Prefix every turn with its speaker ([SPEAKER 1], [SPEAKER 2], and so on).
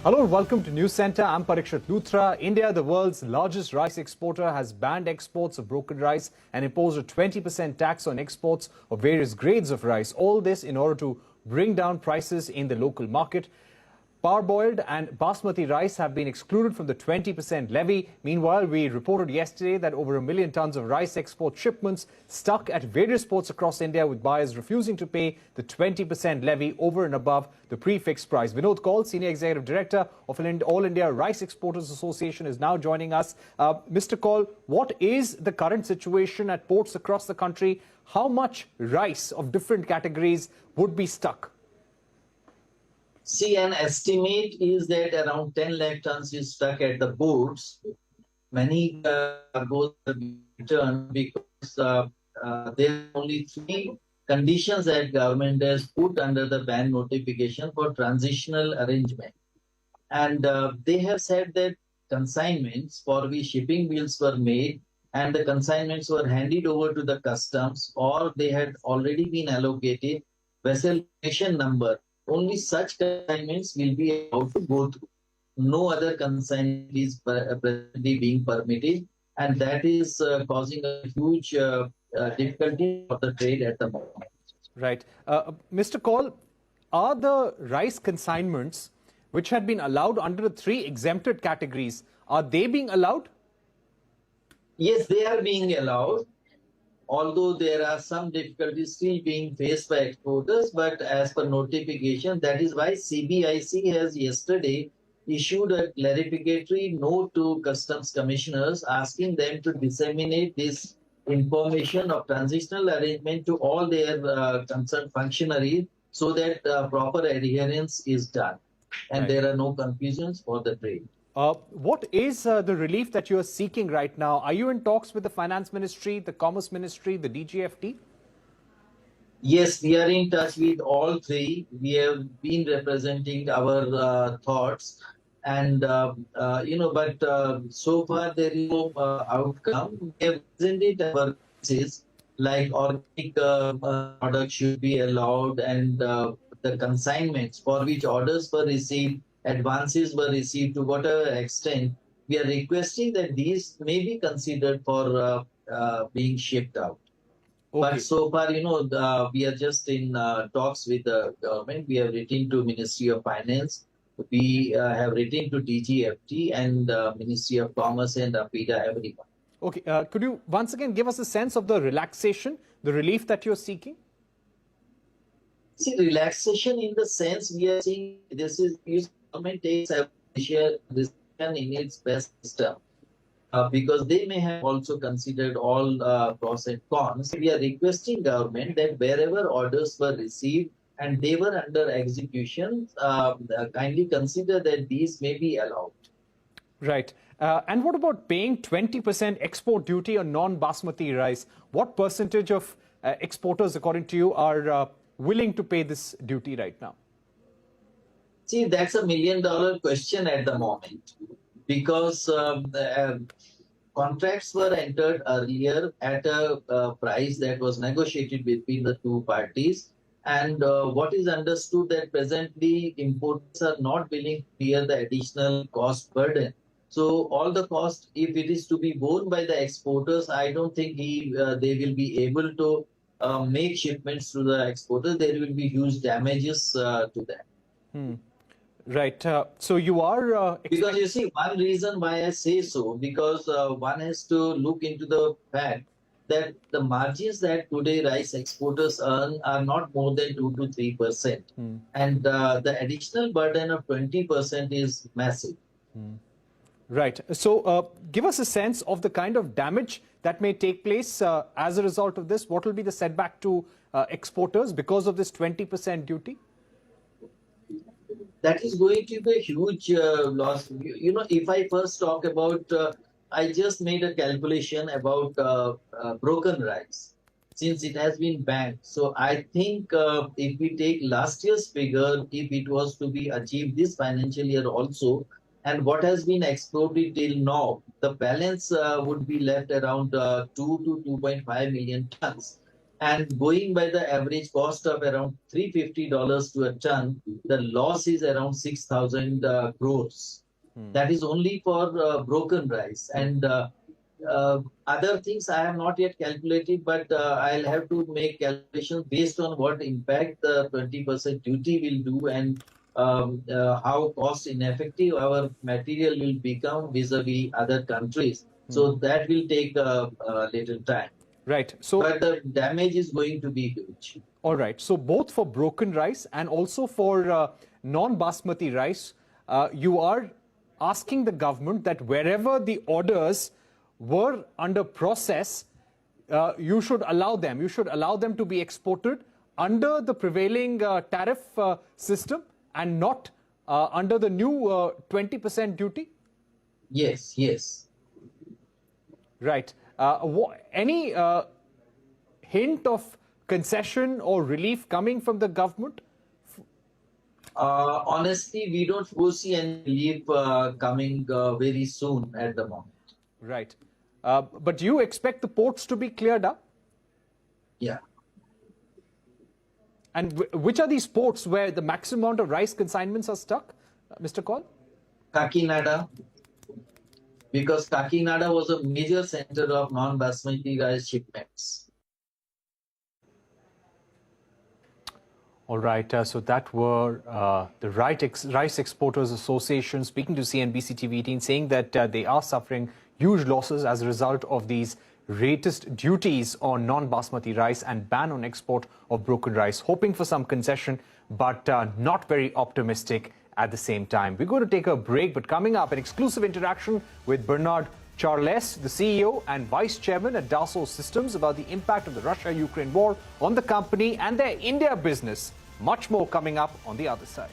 [SPEAKER 1] Hello and welcome to Newscenter. I'm Parikshit Luthra. India, the world's largest rice exporter, has banned exports of broken rice and imposed a 20% tax on exports of various grades of rice. All this in order to bring down prices in the local market. Parboiled and basmati rice have been excluded from the 20% levy. Meanwhile, we reported yesterday that over 1 million tons of rice export shipments stuck at various ports across India, with buyers refusing to pay the 20% levy over and above the prefixed price. Vinod Kaul, Senior Executive Director of All India Rice Exporters Association, is now joining us. Mr. Kaul, what is the current situation at ports across the country? How much rice of different categories would be stuck?
[SPEAKER 2] See, an estimate is that around 10 lakh tons is stuck at the ports. Many cargoes have been returned because there are only 3 conditions that government has put under the ban notification for transitional arrangement. And they have said that consignments for which shipping bills were made and the consignments were handed over to the customs, or they had already been allocated vessel station number. Only such consignments will be allowed to go through. No other consignment is presently being permitted, and that is causing a huge difficulty for the trade at the moment.
[SPEAKER 1] Right. Mr. Kaul, are the rice consignments which had been allowed under the 3 exempted categories, are they being allowed?
[SPEAKER 2] Yes, they are being allowed, although there are some difficulties still being faced by exporters, but as per notification, that is why CBIC has yesterday issued a clarificatory note to customs commissioners asking them to disseminate this information of transitional arrangement to all their concerned functionaries so that proper adherence is done and there are no confusions for the trade.
[SPEAKER 1] What is the relief that you are seeking right now? Are you in talks with the Finance Ministry, the Commerce Ministry, the DGFT?
[SPEAKER 2] Yes, we are in touch with all 3. We have been representing our thoughts, and but so far there is no outcome. We have presented our cases like organic products should be allowed, and the consignments for which orders were received, advances were received, to whatever extent, we are requesting that these may be considered for being shipped out. Okay. But so far, we are just in talks with the government. We have written to Ministry of Finance. We have written to DGFT and Ministry of Commerce and APIDA, everyone.
[SPEAKER 1] Okay. Could you once again give us a sense of the relaxation, the relief that you're seeking?
[SPEAKER 2] See, relaxation in the sense we are seeing this is government takes a share in its best system because they may have also considered all pros and cons. We are requesting government that wherever orders were received and they were under execution, kindly consider that these may be allowed.
[SPEAKER 1] Right. And what about paying 20% export duty on non-basmati rice? What percentage of exporters, according to you, are willing to pay this duty right now?
[SPEAKER 2] See, that's $1 million question at the moment, because contracts were entered earlier at a price that was negotiated between the 2 parties. And what is understood that presently importers are not willing to bear the additional cost burden. So all the cost, if it is to be borne by the exporters, I don't think they will be able to make shipments to the exporters. There will be huge damages to them.
[SPEAKER 1] Right. So you are...
[SPEAKER 2] because you see, one reason why I say so, because one has to look into the fact that the margins that today rice exporters earn are not more than 2 to 3%. And the additional burden of 20% is massive.
[SPEAKER 1] Right. So give us a sense of the kind of damage that may take place as a result of this. What will be the setback to exporters because of this 20% duty?
[SPEAKER 2] That is going to be a huge loss. If I first talk about, I just made a calculation about broken rice, since it has been banned. So I think if we take last year's figure, if it was to be achieved this financial year also, and what has been exported till now, the balance would be left around 2 to 2.5 million tons. And going by the average cost of around $350 to a ton, the loss is around 6,000 crores. That is only for broken rice. And other things I have not yet calculated, but I'll have to make calculations based on what impact the 20% duty will do and how cost ineffective our material will become vis-a-vis other countries. So that will take a little time.
[SPEAKER 1] Right. So,
[SPEAKER 2] but the damage is going to be huge.
[SPEAKER 1] All right. So both for broken rice and also for non-basmati rice, you are asking the government that wherever the orders were under process, you should allow them. You should allow them to be exported under the prevailing tariff system and not under the new 20% duty?
[SPEAKER 2] Yes, yes.
[SPEAKER 1] Right. Any hint of concession or relief coming from the government?
[SPEAKER 2] Honestly, we don't foresee any relief coming very soon at the moment.
[SPEAKER 1] Right. But do you expect the ports to be cleared up?
[SPEAKER 2] Yeah.
[SPEAKER 1] And which are these ports where the maximum amount of rice consignments are stuck, Mr. Kaul?
[SPEAKER 2] Kakinada. Because Kakinada was a major center of non-basmati rice shipments.
[SPEAKER 1] All right, so that were the Rice Exporters Association speaking to CNBC TV18, saying that they are suffering huge losses as a result of these latest duties on non-basmati rice and ban on export of broken rice, hoping for some concession, but not very optimistic at the same time. We're going to take a break, but coming up, an exclusive interaction with Vinod Kaul, the CEO and Vice Chairman at Dassault Systems, about the impact of the Russia-Ukraine war on the company and their India business. Much more coming up on the other side.